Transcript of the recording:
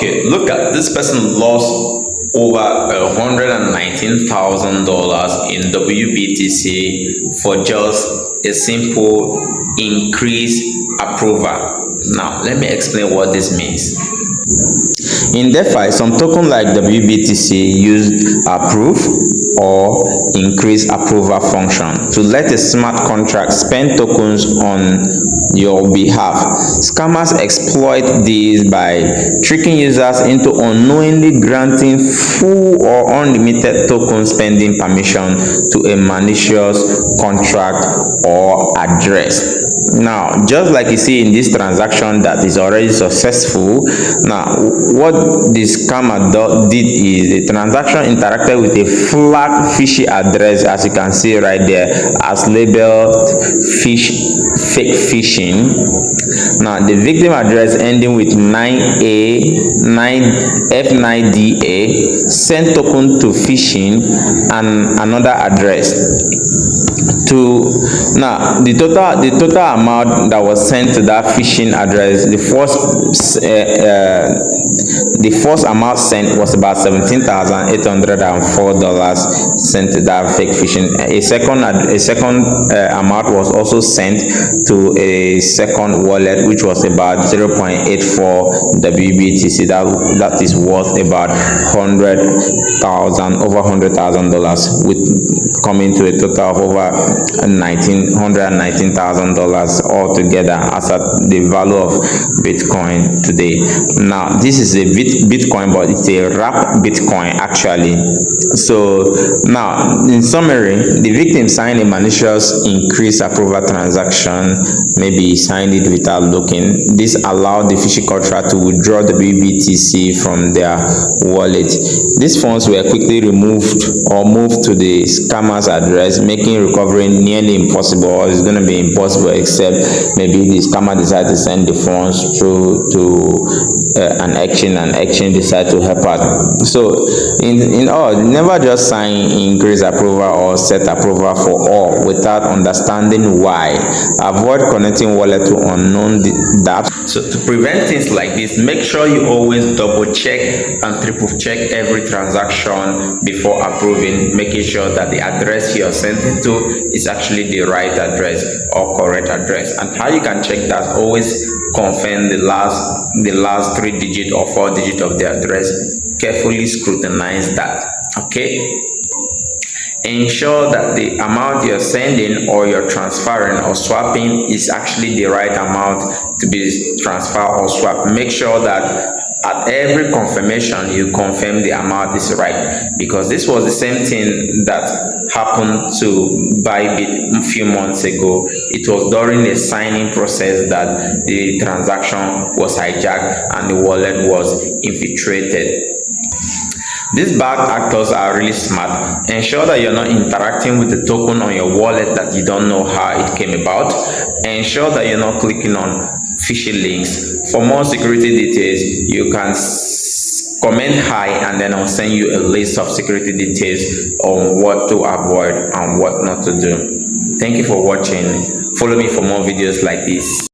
Okay, look at this person lost over $119,000 in WBTC for just a simple increase approval. Now, let me explain what this means. In DeFi, some token like WBTC use approve or increase approval function to let a smart contract spend tokens on your behalf. Scammers exploit this by tricking users into unknowingly granting full or unlimited token spending permission to a malicious contract or address. Now, just like you see in this transaction that is already successful, now what this scammer did is the transaction interacted with a flag fishy address, as you can see right there, as labeled fake phishing. Now, the victim address ending with 9F9DA sent token to phishing and another address. Now the total amount that was sent to that phishing address, the first amount sent was about $17,804 sent to that fake phishing. A second amount was also sent to a second wallet, which was about 0.84 WBTC. That is worth about over $100,000, with coming to a total of over $119,000 altogether as at the value of Bitcoin today. Now, this is a Bitcoin, but it's a wrap Bitcoin actually. So now, in summary, the victim signed a malicious increase approval transaction. Maybe he signed it without looking. This allowed the phishing contract to withdraw the WBTC from their wallet. These funds were quickly removed or moved to the scammer's address, making recovery nearly impossible, or it's going to be impossible except maybe the scammer decides to send the funds through to an exchange, and exchange decide to help out. So in all, never just sign increase approval or set approval for all without understanding why. Avoid connecting wallet to unknown dApps. So to prevent things like this, make sure you always double check and triple check every transaction before approving, making sure that the address you're sending to is actually the right address or correct address. And how you can check that, always confirm the last 3 digits or 4 digits of the address. Carefully scrutinize that. Okay, ensure that the amount you're sending or you're transferring or swapping is actually the right amount to be transferred or swapped. Make sure that at every confirmation you confirm the amount is right, because this was the same thing that happened to Bybit a few months ago. It was during the signing process that the transaction was hijacked and the wallet was infiltrated. These bad actors are really smart. Ensure that you're not interacting with the token on your wallet that you don't know how it came about. Ensure that you're not clicking on phishing links. For more security details, you can comment hi, and then I'll send you a list of security details on what to avoid and what not to do. Thank you for watching. Follow me for more videos like this.